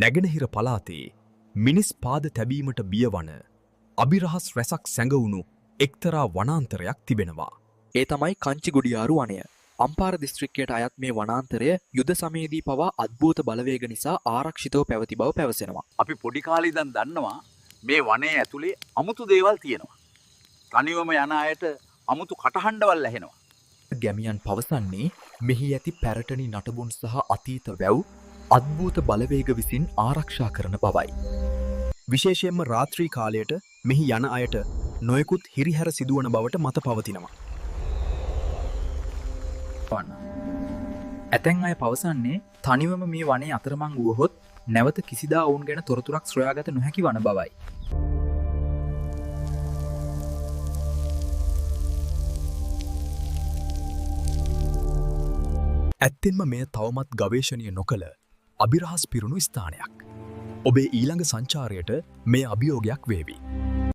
නැගෙනහිර පළාතේ මිනිස් පාද තැබීමට බියවන අභිරහස් රැසක් සැඟවුණු එක්තරා වනාන්තරයක් තිබෙනවා. ඒ තමයි කංචිගුඩියාරු වනය. අම්පාර දිස්ත්‍රික්කයට අයත් මේ වනාන්තරය යුද සමයේදී පවා අද්භූත බලවේග නිසා ආරක්ෂිතව පැවති බව පැවසෙනවා. අපි පොඩි කාලේ ඉඳන් දන්නවා මේ වනයේ ඇතුලේ අමුතු දේවල් තියෙනවා. තනිවම යන අයට අමුතු කටහඬවල් ඇහෙනවා. ගැමියන් පවසන්නේ මෙහි ඇති පැරටනි නටබුන් සහ අතීත වැව් අද්භූත බලවේග විසින් ආරක්ෂා කරන බවයි. විශේෂයෙන්ම රාත්‍රී කාලයට මෙහි යන අයට නොයෙකුත් හිරිහැර සිදුවන බවට මත පවතිනවා. ඇතැන් අය පවසන්නේ තනිවම මේ වනේ අතරමං වුවහොත් නැවත කිසිදා ඔවුන් ගැන තොරතුරක් සොයාගත නොහැකි වන බවයි. ඇත්තෙන්ම මෙය තවමත් ගවේෂණය නොකළ අභිරහස් පිරුණු ස්ථානයක්. ඔබේ ඊළඟ සංචාරයට මේ අභියෝගයක් වේවි.